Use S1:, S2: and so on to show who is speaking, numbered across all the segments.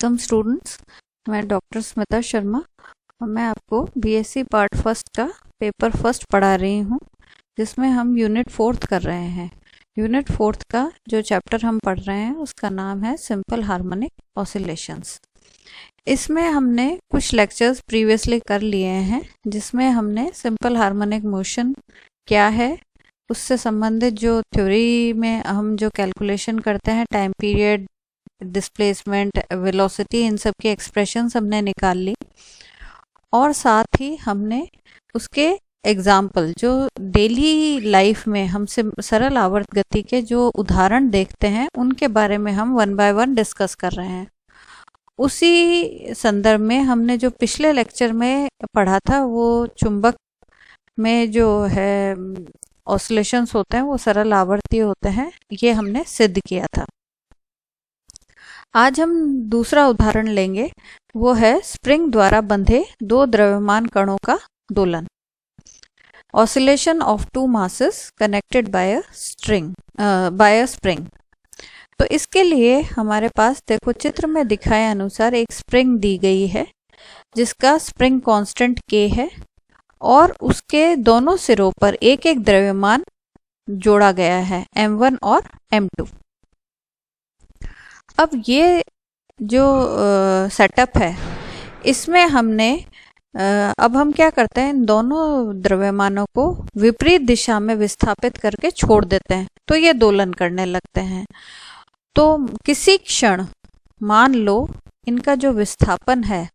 S1: Welcome students, मैं doctor Smita Sharma और मैं आपको बीएससी पार्ट फर्स्ट का पेपर फर्स्ट पढ़ा रही हूँ, जिसमें हम यूनिट फोर्थ कर रहे हैं। यूनिट फोर्थ का जो चैप्टर हम पढ़ रहे हैं उसका नाम है सिंपल हार्मोनिक ऑसिलेशंस। इसमें हमने कुछ लेक्चर्स प्रीवियसली कर लिए हैं, जिसमें हमने सिंपल हार्मोनिक मोशन क्या है, उससे संबंधित जो थ्योरी में हम जो कैलकुलेशन करते हैं, टाइम पीरियड, डिस्प्लेसमेंट, वेलोसिटी, इन सब की एक्सप्रेशंस हमने निकाल ली। और साथ ही हमने उसके एग्जाम्पल जो डेली लाइफ में हमसे सरल आवर्त गति के जो उदाहरण देखते हैं उनके बारे में हम वन बाय वन डिस्कस कर रहे हैं। उसी संदर्भ में हमने जो पिछले लेक्चर में पढ़ा था, वो चुंबक में जो है ऑसिलेशंस होते हैं वो सरल आवर्ती होते हैं, ये हमने सिद्ध किया था। आज हम दूसरा उदाहरण लेंगे, वो है स्प्रिंग द्वारा बंधे दो द्रव्यमान कणों का दोलन। Oscillation of two masses connected by a spring. तो इसके लिए हमारे पास देखो चित्र में दिखाए अनुसार एक स्प्रिंग दी गई है, जिसका स्प्रिंग कांस्टेंट K है और उसके दोनों सिरों पर एक एक द्रव्यमान जोड़ा गया है, M1 और M2। अब ये जो सेटअप है, इसमें हमने अब हम क्या करते हैं, इन दोनों द्रव्यमानों को विपरीत दिशा में विस्थापित करके छोड़ देते हैं, तो ये दोलन करने लगते हैं। तो किसी क्षण मान लो इनका जो विस्थापन है,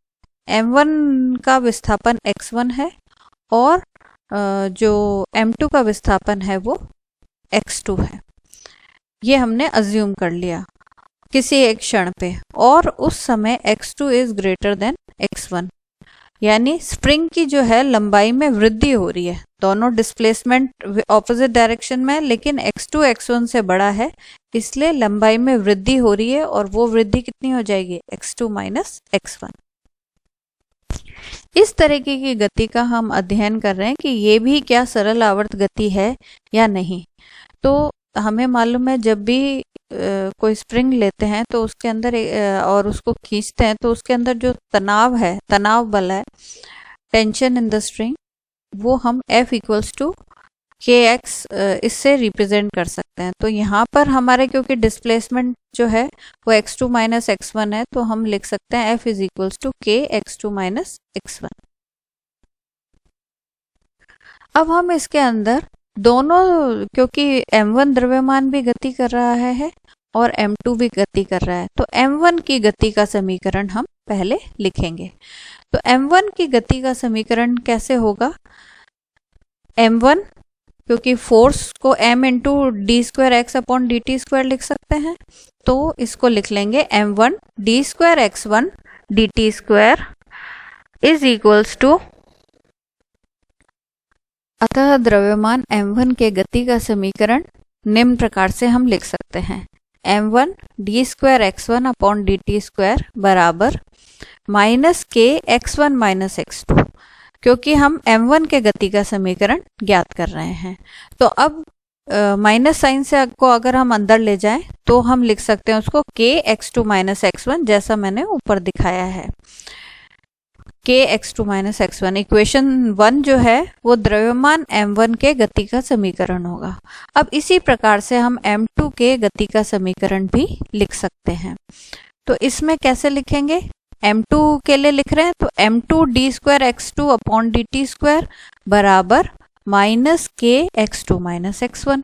S1: M1 का विस्थापन x1 है और जो M2 का विस्थापन है वो x2 है। ये हमने अज्यूम कर लिया किसी एक क्षण पे, और उस समय x2 is greater than x1, यानी स्प्रिंग की जो है लंबाई में वृद्धि हो रही है। दोनों डिस्प्लेसमेंट ऑपोजिट डायरेक्शन में, लेकिन x2 x1 से बड़ा है, इसलिए लंबाई में वृद्धि हो रही है, और वो वृद्धि कितनी हो जाएगी, x2 माइनस x1। इस तरीके की गति का हम अध्ययन कर रहे हैं कि ये भी क्या सरल आवर्त गति है या नहीं। तो हमें मालूम है, जब भी कोई स्प्रिंग लेते हैं तो उसके अंदर और उसको खींचते हैं तो उसके अंदर जो तनाव है, तनाव बल है, टेंशन इन द स्ट्रिंग, वो हम F इक्वल्स टू kx इससे रिप्रेजेंट कर सकते हैं। तो यहाँ पर हमारे क्योंकि डिस्प्लेसमेंट जो है वो x2 माइनस x1 है, तो हम लिख सकते हैं F is equals to k x2 minus x1। अब हम इसके अंदर दोनों, क्योंकि M1 द्रव्यमान भी गति कर रहा है और M2 भी गति कर रहा है, तो M1 की गति का समीकरण हम पहले लिखेंगे। तो M1 की गति का समीकरण कैसे होगा, M1 क्योंकि फोर्स को m into d square x upon d t square लिख सकते हैं, तो इसको लिख लेंगे M1 d square x1 d t square is equals to, अतः द्रव्यमान M1 के गति का समीकरण निम्न प्रकार से हम लिख सकते हैं, M1 d square x1 upon d t square बराबर minus k x1 minus x2, क्योंकि हम M1 के गति का समीकरण ज्ञात कर रहे हैं। तो अब माइनस साइन से को अगर हम अंदर ले जाएं तो हम लिख सकते हैं उसको k x2 माइनस x1, जैसा मैंने ऊपर दिखाया है, k x2 minus x1। Equation 1 जो है वो द्रव्यमान M1 के गति का समीकरण होगा। अब इसी प्रकार से हम M2 के गति का समीकरण भी लिख सकते हैं। तो इसमें कैसे लिखेंगे, M2 के लिए लिख रहे हैं तो M2 d square x2 upon d t square बराबर minus k x2 minus x1।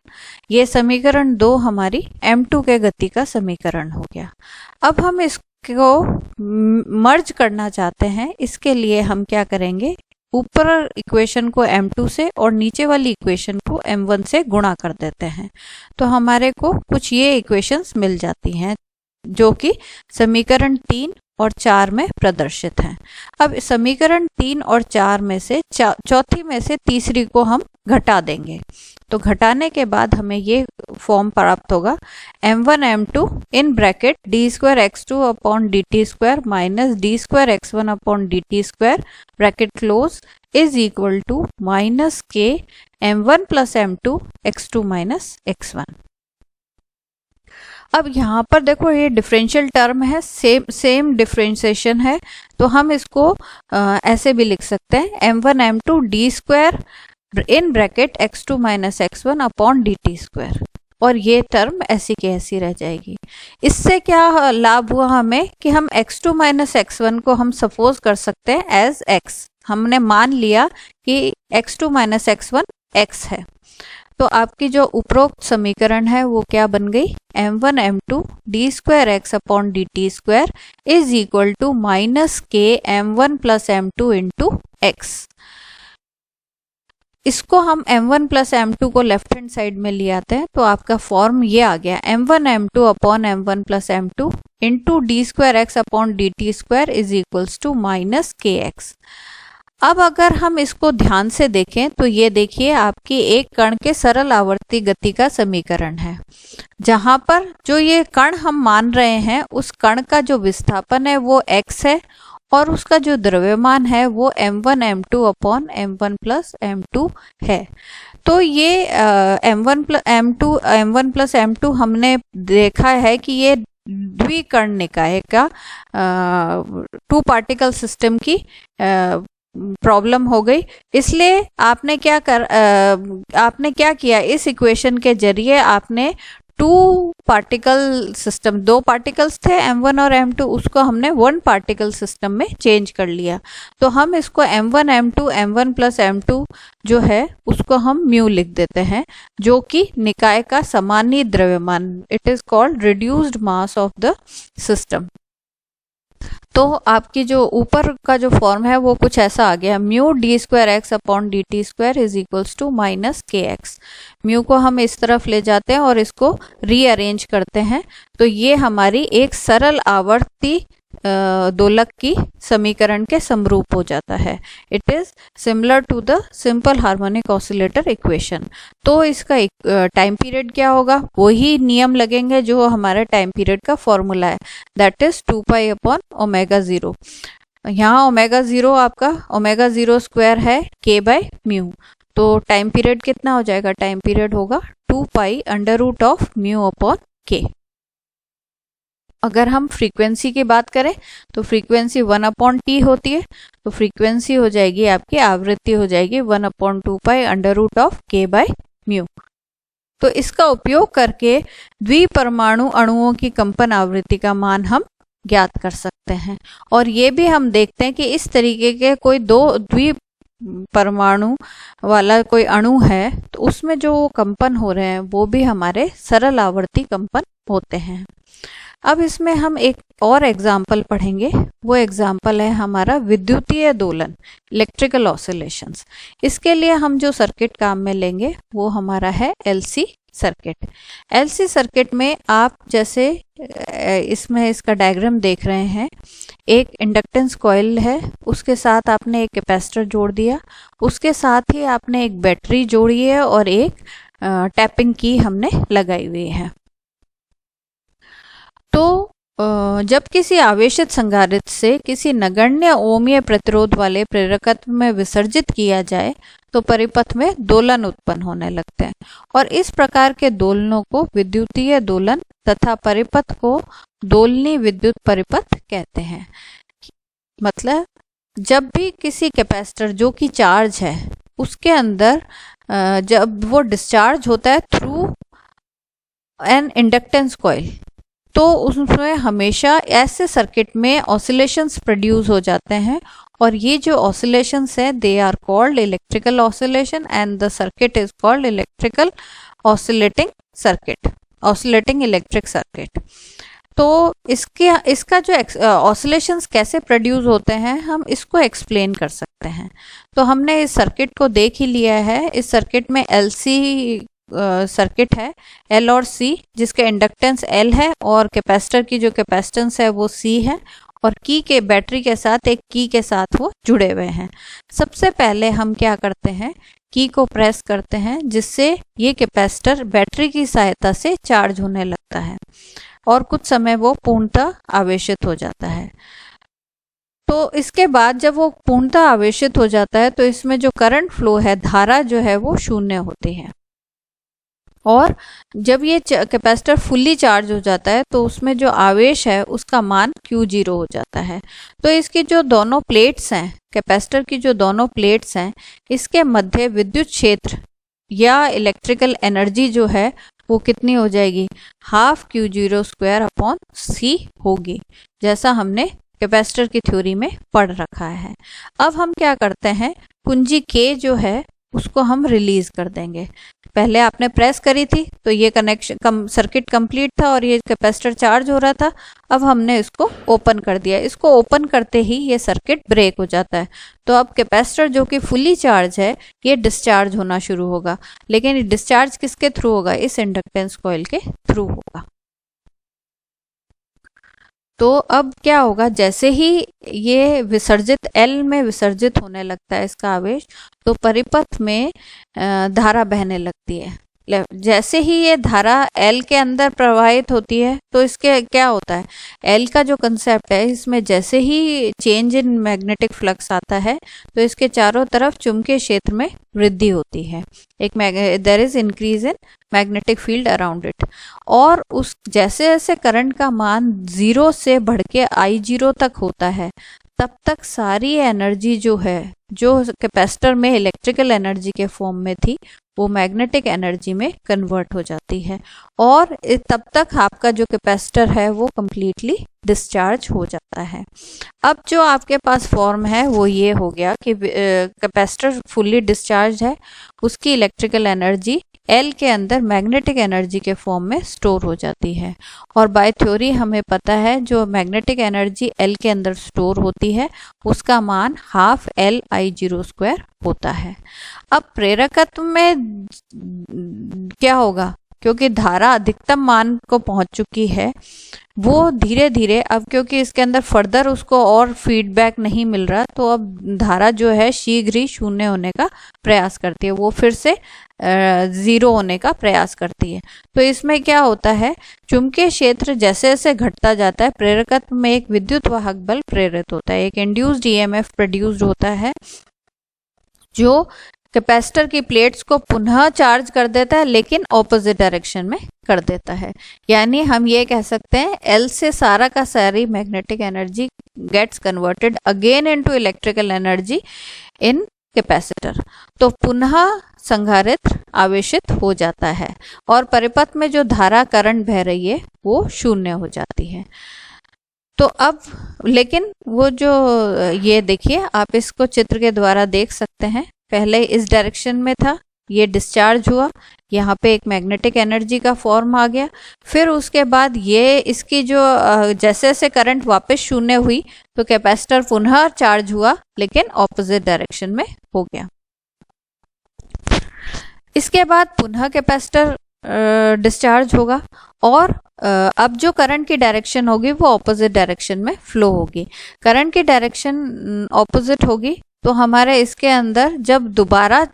S1: ये समीकरण 2 हमारी M2 के गति का समीकरण हो गया। अब हम इसको मर्ज करना चाहते हैं, इसके लिए हम क्या करेंगे, ऊपर इक्वेशन को M2 से और नीचे वाली इक्वेशन को M1 से गुणा कर देते हैं, तो हमारे को कुछ ये इक्वेशंस मिल जाती हैं जो कि समीकरण 3 और 4 में प्रदर्शित हैं। अब समीकरण 3 और 4 में से चौथी में से तीसरी को हम घटा देंगे, तो घटाने के बाद हमें ये फॉर्म प्राप्त होगा, M1 M2 in bracket d square x2 upon d t square minus d square x1 upon d t square bracket close is equal to minus k M1 plus M2 x2 minus x1। अब यहाँ पर देखो ये differential term है, same differentiation है, तो हम इसको ऐसे भी लिख सकते हैं m1 m2 d square in bracket x2 minus x1 upon dt square, और ये टर्म ऐसी की ऐसी रह जाएगी। इससे क्या लाभ हुआ हमें कि हम x2 माइनस x1 को हम सपोज कर सकते हैं एज x, हमने मान लिया कि x2 माइनस x1 x है। तो आपकी जो उपरोक्त समीकरण है वो क्या बन गई, m1 m2 d square x upon dt square is equal to minus k m1 plus m2 into x। इसको हम m1 प्लस m2 को लेफ्ट हैंड साइड में ले आते हैं, तो आपका फॉर्म ये आ गया m1 m2 upon m1 plus m2 into d square x upon dt square is equals to minus kx। अब अगर हम इसको ध्यान से देखें तो ये देखिए आपकी एक कण के सरल आवर्ती गति का समीकरण है, जहां पर जो ये कण हम मान रहे हैं उस कण का जो विस्थापन है वो x है और उसका जो द्रव्यमान है वो m1 m2 upon m1 plus m2 है। तो ये m1 प्लस m2 हमने देखा है कि ये द्विकर्ण निकाय का टू पार्टिकल सिस्टम की प्रॉब्लम हो गई। इसलिए आपने क्या किया, इस इक्वेशन के जरिए आपने टू पार्टिकल सिस्टम, दो पार्टिकल्स थे m1 और m2, उसको हमने वन पार्टिकल सिस्टम में चेंज कर लिया। तो हम इसको m1 m2 m1 plus m2 जो है उसको हम म्यू लिख देते हैं, जो कि निकाय का सामान्य द्रव्यमान, it is called reduced mass of the system. तो आपकी जो ऊपर का जो फॉर्म है वो कुछ ऐसा आ गया, mu d square x upon d t square is equals to minus k x. Mu को हम इस तरफ ले जाते हैं और इसको रीअरेंज करते हैं, तो ये हमारी एक सरल आवर्ती दोलक की समीकरण के समरूप हो जाता है। It is similar to the simple harmonic oscillator equation. तो इसका टाइम पीरियड क्या होगा, वही नियम लगेंगे जो हमारे टाइम पीरियड का फॉर्मूला है, that is 2 pi upon omega 0। यहाँ ओमेगा 0 आपका ओमेगा 0 स्क्वायर है k बाय म्यू, तो टाइम पीरियड कितना हो जाएगा, टाइम पीरियड होगा 2 pi under root of mu upon k। अगर हम फ्रीक्वेंसी की बात करें तो फ्रीक्वेंसी 1 अपॉन टी होती है, तो फ्रीक्वेंसी हो जाएगी आपकी, आवृत्ति हो जाएगी 1 upon 2 pi under root of k by mu. तो इसका उपयोग करके द्विपरमाणु अणुओं की कंपन आवृत्ति का मान हम ज्ञात कर सकते हैं। और ये भी हम देखते हैं कि इस तरीके के कोई दो द्विपरमाणु वाला कोई अणु है तो उसमें जो कंपन हो रहे हैं वो भी हमारे सरल आवर्ती कंपन होते हैं। अब इसमें हम एक और एग्जाम्पल पढ़ेंगे, वो एग्जाम्पल है हमारा विद्युतीय दोलन, इलेक्ट्रिकल ऑसिलेशंस। इसके लिए हम जो सर्किट काम में लेंगे वो हमारा है एलसी सर्किट। एलसी सर्किट में आप जैसे इसमें इसका डायग्राम देख रहे हैं, एक इंडक्टेंस कॉइल है, उसके साथ आपने एक कैपेसिटर जोड़ दिया, उसके साथ ही आपने एक बैटरी जोड़ी है और एक टैपिंग की हमने लगाई हुई है। तो जब किसी आवेशित संधारित्र से किसी नगण्य ओमीय प्रतिरोध वाले प्रेरकत्व में विसर्जित किया जाए तो परिपथ में दोलन उत्पन्न होने लगते हैं, और इस प्रकार के दोलनों को विद्युतीय दोलन तथा परिपथ को दोलनी विद्युत परिपथ कहते हैं। मतलब जब भी किसी कैपेसिटर जो कि चार्ज है उसके अंदर जब वो डिस्चार्ज होता है थ्रू एन इंडक्टेंस कॉइल, तो उसमें हमेशा ऐसे सर्किट में ऑसिलेशंस प्रोड्यूस हो जाते हैं, और ये जो ऑसिलेशंस है they are called electrical oscillation and the circuit is called electrical oscillating circuit, oscillating electric circuit. तो इसका जो ऑसिलेशंस कैसे प्रोड्यूस होते हैं हम इसको एक्सप्लेन कर सकते हैं। तो हमने इस सर्किट को देख ही लिया है। इस सर्किट में एलसी सर्किट है L और C, जिसका इंडक्टेंस L है और कैपेसिटर की जो कैपेसिटेंस है वो C है, और की के बैटरी के साथ एक की के साथ वो जुड़े हुए हैं। सबसे पहले हम क्या करते हैं, की को प्रेस करते हैं जिससे ये कैपेसिटर बैटरी की सहायता से चार्ज होने लगता है और कुछ समय वो पूर्णतः आवेशित हो जाता है। तो इसके बाद जब वो पूर्णतः आवेशित हो जाता है तो इसमें जो करंट फ्लो है, धारा जो है वो शून्य होती है, और जब ये कैपेसिटर फुल्ली चार्ज हो जाता है तो उसमें जो आवेश है उसका मान Q0 हो जाता है। तो इसकी जो दोनों प्लेट्स हैं, कैपेसिटर की जो दोनों प्लेट्स हैं, इसके मध्य विद्युत क्षेत्र या इलेक्ट्रिकल एनर्जी जो है वो कितनी हो जाएगी, हाफ Q0² C होगी, जैसा हमने कैपेसिटर की थ्योरी में पढ़ रखा है। अब हम क्या करते हैं, कुंजी K जो है उसको हम रिलीज कर देंगे। पहले आपने प्रेस करी थी तो ये सर्किट कंप्लीट था और ये कैपेसिटर चार्ज हो रहा था। अब हमने इसको ओपन कर दिया। इसको ओपन करते ही ये सर्किट ब्रेक हो जाता है। तो अब कैपेसिटर जो कि फुली चार्ज है ये डिस्चार्ज होना शुरू होगा, लेकिन ये डिस्चार्ज किसके थ्रू होगा, इस इंडक्टेंस कॉइल के थ्रू होगा। तो अब क्या होगा, जैसे ही ये विसर्जित L में विसर्जित होने लगता है इसका आवेश, तो परिपथ में धारा बहने लगती है। जैसे ही ये धारा L के अंदर प्रवाहित होती है तो इसके क्या होता है, L का जो कंसेप्ट है इसमें जैसे ही चेंज इन मैग्नेटिक फ्लक्स आता है तो इसके चारों तरफ चुंबकीय क्षेत्र में वृद्धि होती है। एक there is increase in magnetic field around it. और उस जैसे जैसे करंट का मान 0 से बढ़ के I0 तक होता है, तब तक सारी एनर्जी जो है, जो कैपेसिटर में इलेक्ट्रिकल एनर्जी के फॉर्म में थी, वो मैग्नेटिक एनर्जी में कन्वर्ट हो जाती है और तब तक आपका जो कैपेसिटर है वो कम्प्लीटली डिस्चार्ज हो जाता है। अब जो आपके पास फॉर्म है वो ये हो गया कि कैपेसिटर फुल्ली डिस्चार्ज है, उसकी इलेक्ट्रिकल एनर्जी L के अंदर मैग्नेटिक एनर्जी के फॉर्म में स्टोर हो जाती है। और बाय थ्योरी हमें पता है जो मैग्नेटिक एनर्जी L के अंदर स्टोर होती है उसका मान हाफ LI02 होता है। अब प्रेरकत्व में क्या होगा, क्योंकि धारा अधिकतम मान को पहुंच चुकी है, वो धीरे धीरे अब क्योंकि इसके अंदर फर्दर उसको और फीडबैक नहीं मिल रहा, तो अब धारा जो है शीघ्र ही शून्य होने का प्रयास करती है, वो फिर से 0 होने का प्रयास करती है। तो इसमें क्या होता है, चुंबकीय क्षेत्र जैसे जैसे घटता जाता है, प्रेरकत्व में एक विद्युत वाहक बल प्रेरित होता है, एक इंड्यूस्ड ईएमएफ प्रोड्यूस्ड होता है जो कैपेसिटर की प्लेट्स को पुनः चार्ज कर देता है, लेकिन ऑपोजिट डायरेक्शन में कर देता है। यानी हम ये कह सकते हैं L से सारा का सारी magnetic energy gets converted again into electrical energy in capacitor, तो पुनः संधारित्र आवेशित हो जाता है और परिपथ में जो धारा करंट बह रही है वो शून्य हो जाती है। तो अब लेकिन वो जो ये देखिए, आप इसको चित्र के द्वारा देख सकते हैं, पहले इस डायरेक्शन में था, ये डिस्चार्ज हुआ, यहाँ पे एक मैग्नेटिक एनर्जी का फॉर्म आ गया, फिर उसके बाद ये इसकी जो जैसे जैसे करंट वापस शून्य हुई तो कैपेसिटर पुनः चार्ज हुआ, लेकिन ऑपोजिट डायरेक्शन में हो गया। इसके बाद पुनः कैपेसिटर डिस्चार्ज होगा और अब जो करंट की डायरेक्शन होगी वो ऑपोजिट डायरेक्शन में फ्लो होगी। करंट की डायरेक्शन ऑपोजिट होगी तो हमारे इसके अंदर जब दोबारा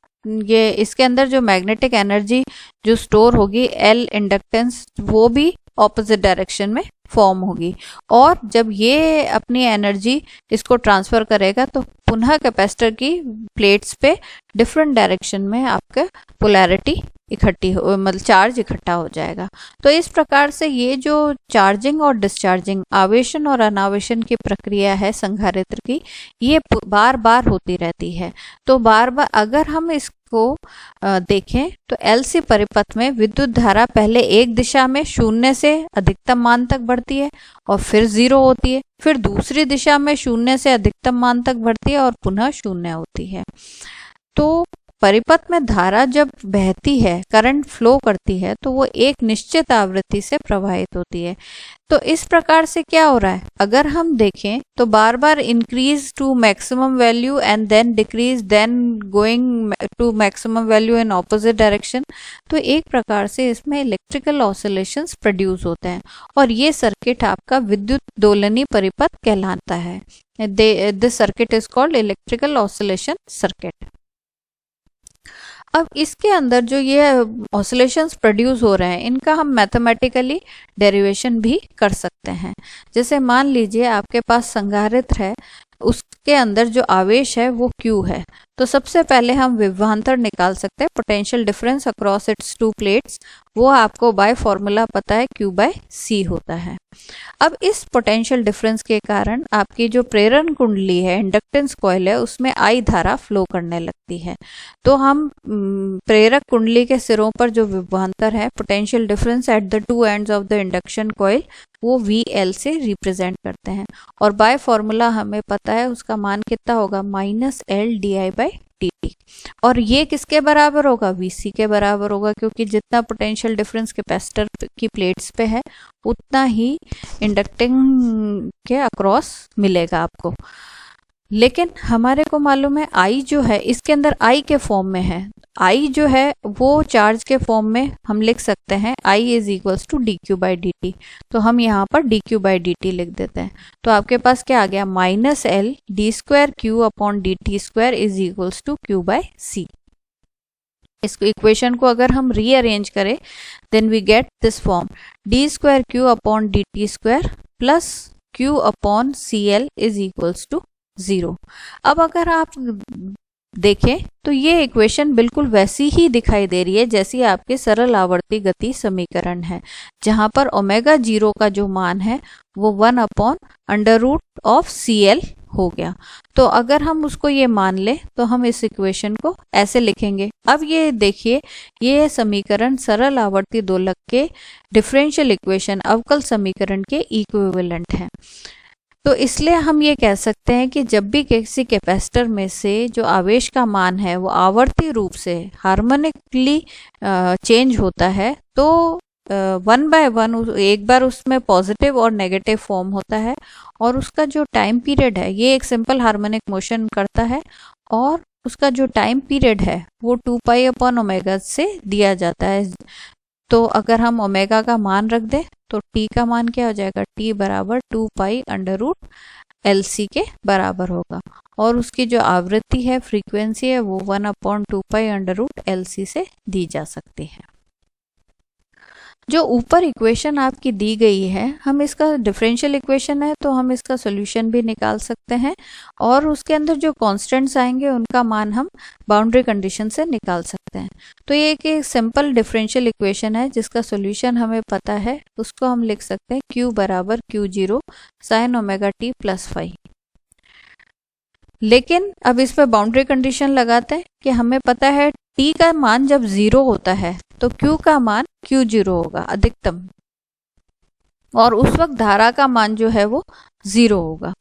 S1: ये इसके अंदर जो मैग्नेटिक एनर्जी जो स्टोर होगी L इंडक्टेंस, वो भी ऑपोजिट डायरेक्शन में फॉर्म होगी और जब ये अपनी एनर्जी इसको ट्रांसफर करेगा तो पुनः कैपेसिटर की प्लेट्स पे डिफरेंट डायरेक्शन में आपका पोलैरिटी इकट्ठी हो, मतलब चार्ज इकट्ठा हो जाएगा। तो इस प्रकार से ये जो चार्जिंग और डिस्चार्जिंग, आवेशन और अनावेशन की प्रक्रिया है संधारित्र की, ये बार बार होती रहती है। तो बार बार अगर हम इसको देखें तो LC परिपथ में विद्युत धारा पहले एक दिशा में शून्य से अधिकतम मान तक बढ़ती है और फिर 0 होती है, फिर दूसरी दिशा में शून्य से अधिकतम मान तक बढ़ती है और पुनः शून्य होती है। तो परिपथ में धारा जब बहती है, करंट फ्लो करती है, तो वो एक निश्चित आवृत्ति से प्रवाहित होती है। तो इस प्रकार से क्या हो रहा है, अगर हम देखें तो बार बार increase to maximum value and then decrease, then going to maximum value in opposite direction. तो एक प्रकार से इसमें इलेक्ट्रिकल ऑसिलेशंस प्रोड्यूस होते हैं और ये सर्किट आपका विद्युत दोलनी परिपथ कहलाता है। This circuit is called electrical oscillation circuit. अब इसके अंदर जो ये ऑसिलेशंस प्रोड्यूस हो रहे हैं, इनका हम मैथमेटिकली डेरिवेशन भी कर सकते हैं। जैसे मान लीजिए आपके पास संधारित्र है, उसके अंदर जो आवेश है वो Q है, तो सबसे पहले हम विभवांतर निकाल सकते हैं, potential difference across its to plates, वो आपको बाय फॉर्मूला पता है Q/C होता है। अब इस पोटेंशियल डिफरेंस के कारण आपकी जो प्रेरण कुंडली है, इंडक्टेंस कॉइल है, उसमें I धारा फ्लो करने लगती है। तो हम प्रेरक कुंडली के सिरों पर जो विभवांतर है, potential difference at the two ends of the induction coil, वो VL से रिप्रेजेंट करते हैं। और बाय फॉर्मूला हमें पता है उसका मान कितना होगा, -L/dI/dt। और ये किसके बराबर होगा, VC के बराबर होगा, क्योंकि जितना पोटेंशियल डिफरेंस कैपेसिटर की प्लेट्स पे है उतना ही इंडक्टिंग के अक्रॉस मिलेगा आपको। लेकिन हमारे को मालूम है I जो है इसके अंदर I के फॉर्म में है, I जो है वो चार्ज के फॉर्म में हम लिख सकते हैं I = dQ/dt। तो हम यहाँ पर dQ/dt लिख देते हैं। तो आपके पास क्या आ गया, -L d²Q/dt² = Q/C। इस इक्वेशन को अगर हम रीअरेंज करें, then we get this form, d²Q/dt² + Q/CL = 0। अब अगर आप देखें तो ये इक्वेशन बिल्कुल वैसी ही दिखाई दे रही है जैसी आपके सरल आवर्ती गति समीकरण है, जहां पर ω0 का जो मान है वो 1/√CL हो गया। तो अगर हम उसको ये मान ले तो हम इस इक्वेशन को ऐसे लिखेंगे। अब ये देखिए, ये समीकरण सरल आवर्ती दोलक के डिफरेंशियल इक्वेशन अवकल समीकरण के इक्विवेलेंट है। तो इसलिए हम ये कह सकते हैं कि जब भी किसी कैपेसिटर में से जो आवेश का मान है वो आवर्ती रूप से हार्मोनिकली चेंज होता है, तो 1/1 एक बार उसमें पॉजिटिव और नेगेटिव फॉर्म होता है, और उसका जो टाइम पीरियड है, ये एक सिंपल हार्मोनिक मोशन करता है, और उसका जो टाइम पीरियड है वो 2π/ω से दिया जाता है। तो अगर हम ओमेगा का मान रख दें तो t का मान क्या हो जाएगा, t = 2π√LC के बराबर होगा, और उसकी जो आवृत्ति है, फ्रीक्वेंसी है, वो 1/2π√LC से दी जा सकती है। जो ऊपर इक्वेशन आपकी दी गई है, हम इसका डिफरेंशियल इक्वेशन है तो हम इसका सॉल्यूशन भी निकाल सकते हैं, और उसके अंदर जो कांस्टेंट्स आएंगे उनका मान हम बाउंड्री कंडीशन से निकाल सकते हैं। तो ये एक सिंपल डिफरेंशियल इक्वेशन है जिसका सॉल्यूशन हमें पता है, उसको हम लिख सकते हैं Q = Q0 sin ωt + φ। लेकिन अब इस पर बाउंड्री कंडीशन लगाते हैं कि हमें पता है t का मान जब 0 होता है तो Q का मान Q0 होगा अधिकतम, और उस वक्त धारा का मान जो है वो 0 होगा।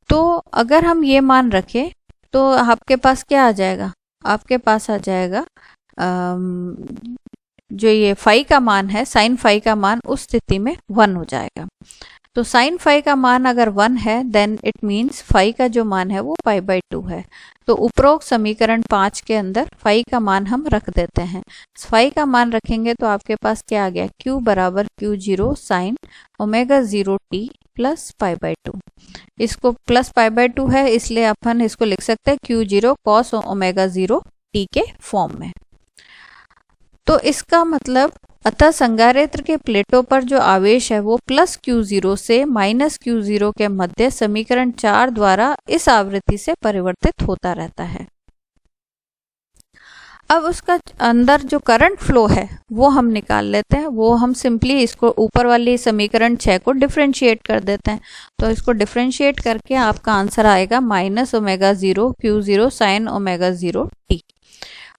S1: तो अगर हम ये मान रखें तो आपके पास क्या आ जाएगा, आपके पास आ जाएगा जो ये फाई का मान है, साइन फाई का मान उस स्थिति में 1 हो जाएगा। तो साइन फाई का मान अगर 1 है, देन इट मीन्स फाई का जो मान है वो π/2 है। तो उपरोक्त समीकरण 5 के अंदर फाई का मान हम रख देते हैं। फाई का मान रखेंगे तो आपके पास क्या आ गया, Q = Q0 sin ω0t + π/2। इसको प्लस π/2 है, इसलिए अपन इसको लिख सकते हैं Q0 cos ω0t के फॉर्म में। तो इसका मतलब अतः संधारित्र के प्लेटों पर जो आवेश है वो +Q0 से -Q0 के मध्य समीकरण 4 द्वारा इस आवृत्ति से परिवर्तित होता रहता है। अब उसका अंदर जो करंट फ्लो है वो हम निकाल लेते हैं। वो हम सिंपली इसको ऊपर वाली समीकरण 6 को डिफरेंशिएट कर देते हैं। तो इसको डिफरेंशिएट करके आपका आंसर आएगा -ω0 Q0 sin ω0t।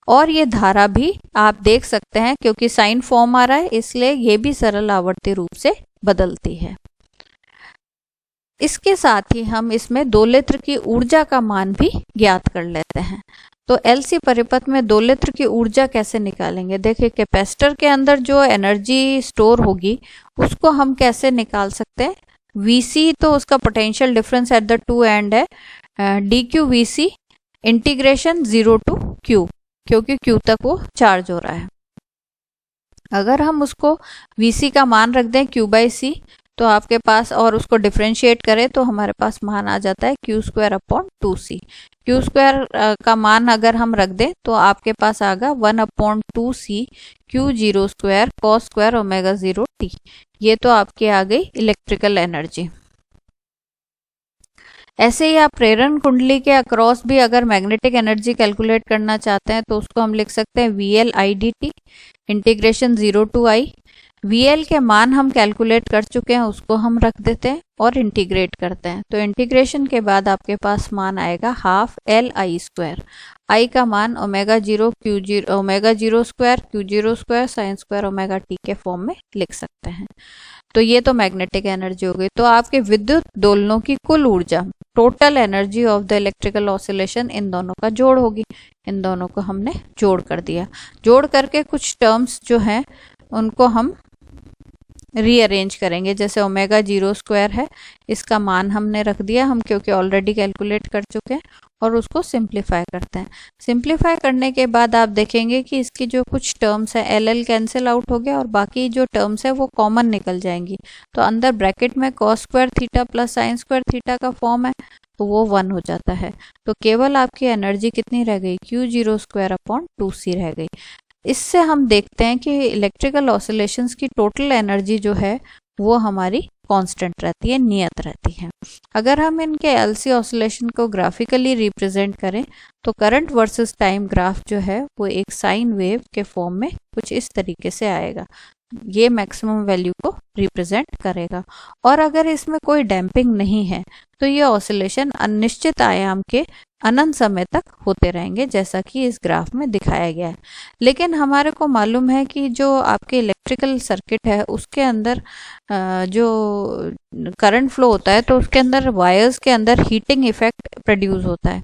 S1: और ये धारा भी आप देख सकते हैं, क्योंकि साइन फॉर्म आ रहा है इसलिए ये भी सरल आवर्ती रूप से बदलती है। इसके साथ ही हम इसमें दोलित्र की ऊर्जा का मान भी ज्ञात कर लेते हैं। तो LC परिपथ में दोलित्र की ऊर्जा कैसे निकालेंगे, देखिए कैपेसिटर के अंदर जो एनर्जी स्टोर होगी उसको हम कैसे निकाल सकते हैं। VC तो उसका potential difference at the two and है, dQVC इंटीग्रेशन 0 to Q, क्योंकि Q तक वो चार्ज हो रहा है। अगर हम उसको VC का मान रख दें Q/C तो आपके पास, और उसको डिफरेंशिएट करें तो हमारे पास मान आ जाता है Q²/2C। Q² का मान अगर हम रख दें तो आपके पास आएगा 1/2C Q02 cos² ω0t। ये तो आपकी आ गई इलेक्ट्रिकल एनर्जी। ऐसे ही आप प्रेरण कुंडली के अक्रॉस भी अगर मैग्नेटिक एनर्जी कैलकुलेट करना चाहते हैं तो उसको हम लिख सकते हैं VL/IDT integration 0 to I। VL के मान हम कैलकुलेट कर चुके हैं, उसको हम रख देते हैं और इंटीग्रेट करते हैं। तो इंटीग्रेशन के बाद आपके पास मान आएगा हाफ LI²। I का मान ω0 Q0 ω0² Q0² sin² ωt के फॉर्म में लिख सकते हैं। तो ये तो मैग्नेटिक एनर्जी हो गई। तो आपके विद्युत दोलनों की कुल ऊर्जा, total energy of the electrical oscillation, इन दोनों का जोड़ होगी। इन दोनों को हमने जोड़ कर दिया। जोड़ करके कुछ टर्म्स जो हैं उनको हम रीअरेंज करेंगे। जैसे ω0² है, इसका मान हमने रख दिया हम, क्योंकि ऑलरेडी कैलकुलेट कर चुके हैं, और उसको सिंप्लीफाई करते हैं। सिंप्लीफाई करने के बाद आप देखेंगे कि इसकी जो कुछ टर्म्स है LL कैंसिल आउट हो गया और बाकी जो टर्म्स है वो कॉमन निकल जाएंगी। तो अंदर ब्रैकेट में cos² theta plus sin² theta का फॉर्म है, तो वो 1 हो जाता है। तो केवल आपकी एनर्जी कितनी रह गई, Q0²/2C रह गई। इससे हम देखते हैं कि इलेक्ट्रिकल ऑसिलेशंस की टोटल एनर्जी जो है वो हमारी कांस्टेंट रहती है, नियत रहती है। अगर हम इनके LC ऑसिलेशन को ग्राफिकली रिप्रेजेंट करें तो करंट वर्सेस टाइम ग्राफ जो है वो एक साइन वेव के फॉर्म में कुछ इस तरीके से आएगा। ये मैक्सिमम वैल्यू को रिप्रेजेंट करेगा। और अगर इसमें कोई डैम्पिंग नहीं है तो ये ऑसिलेशन अनिश्चित आयाम के अनंत समय तक होते रहेंगे, जैसा कि इस ग्राफ में दिखाया गया है। लेकिन हमारे को मालूम है कि जो आपके इलेक्ट्रिकल सर्किट है उसके अंदर जो करंट फ्लो होता है तो उसके अंदर वायर्स के अंदर हीटिंग इफेक्ट प्रोड्यूस होता है।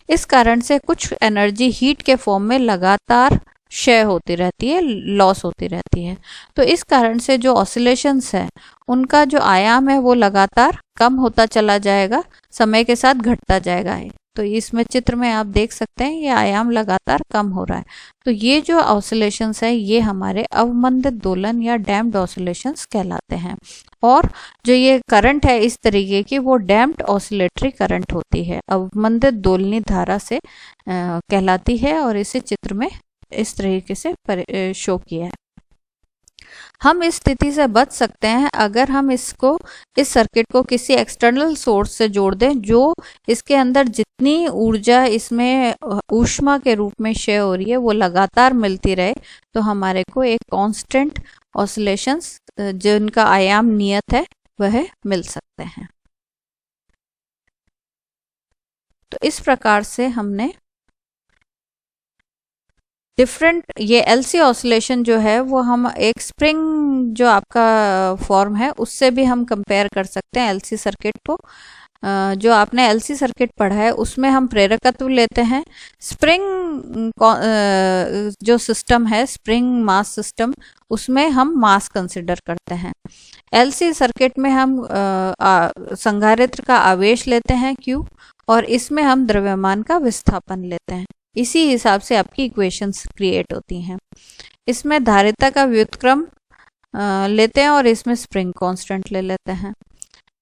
S1: इस कारण से कुछ एनर्जी हीट के फॉर्म में लगातार क्षय होती रहती है, लॉस होती रहती है। तो इस कारण से जो ऑसिलेशंस है उनका जो आयाम है वो लगातार कम होता चला जाएगा, समय के साथ घटता जाएगा। तो इसमें चित्र में आप देख सकते हैं ये आयाम लगातार कम हो रहा है। तो ये जो ऑसिलेशंस है ये हमारे अवमंदित दोलन या डैम्प्ड ऑसिलेशंस कहलाते हैं। और जो ये करंट है इस तरीके की वो डैम्प्ड ऑसिलेटरी करंट होती है, अवमंदित दोलनी धारा से कहलाती है। और इसे चित्र में इस तरीके से शो किया है। हम इस स्थिति से बच सकते हैं अगर हम इस सर्किट को किसी एक्सटर्नल सोर्स से जोड़ दें जो इसके अंदर जितनी ऊर्जा इसमें ऊष्मा के रूप में क्षय हो रही है वो लगातार मिलती रहे, तो हमारे को एक कांस्टेंट ऑसिलेशंस जिनका आयाम नियत है वह मिल सकते हैं। तो इस प्रकार से हमने डिफरेंट ये LC ऑसिलेशन जो है वो हम एक स्प्रिंग जो आपका फॉर्म है उससे भी हम कंपेयर कर सकते हैं LC सर्किट को। जो आपने LC सर्किट पढ़ा है उसमें हम प्रेरकत्व लेते हैं। स्प्रिंग जो सिस्टम है, स्प्रिंग मास सिस्टम, उसमें हम मास कंसिडर करते हैं। LC सर्किट में हम संधारित्र का आवेश लेते हैं Q, और इसमें हम द्रव्यमान का विस्थापन लेते हैं। इसी हिसाब से आपकी इक्वेशंस क्रिएट होती हैं। इसमें धारिता का व्युत्क्रम लेते हैं और इसमें स्प्रिंग कांस्टेंट ले लेते हैं।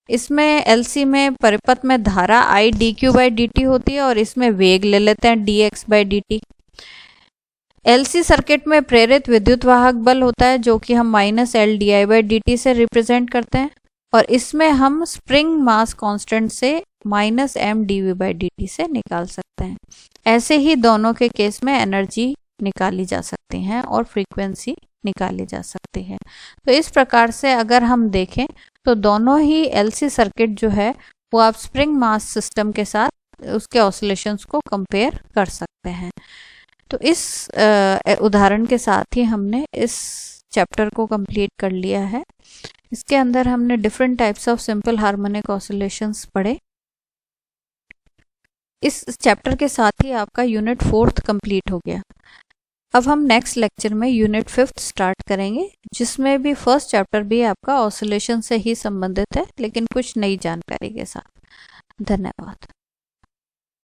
S1: इसमें LC में परिपथ में धारा I dQ/dt होती है और इसमें वेग ले लेते हैं dx/dt। LC सर्किट में प्रेरित विद्युत वाहक बल होता है जो कि हम -L/di/dt से रिप्रेजेंट करते हैं, और इसमें हम स्प्रिंग मास कांस्टेंट से -m/dv/dt से निकाल सकते हैं। ऐसे ही दोनों के केस में एनर्जी निकाली जा सकती हैं और फ्रीक्वेंसी निकाली जा सकती है। तो इस प्रकार से अगर हम देखें तो दोनों ही LC सर्किट जो है वो आप स्प्रिंग मास सिस्टम के साथ उसके ऑसिलेशंस को कंपेयर कर सकते हैं। तो इस उदाहरण के साथ ही हमने इस चैप्टर को कंप्लीट कर लिया है। इसके अंदर हमने different types of simple harmonic oscillations पढ़े। इस चैप्टर के साथ ही आपका यूनिट 4th कंप्लीट हो गया। अब हम नेक्स्ट लेक्चर में यूनिट 5th स्टार्ट करेंगे, जिसमें भी फर्स्ट चैप्टर भी आपका ऑसिलेशन से ही संबंधित है लेकिन कुछ नई जानकारी के साथ। धन्यवाद।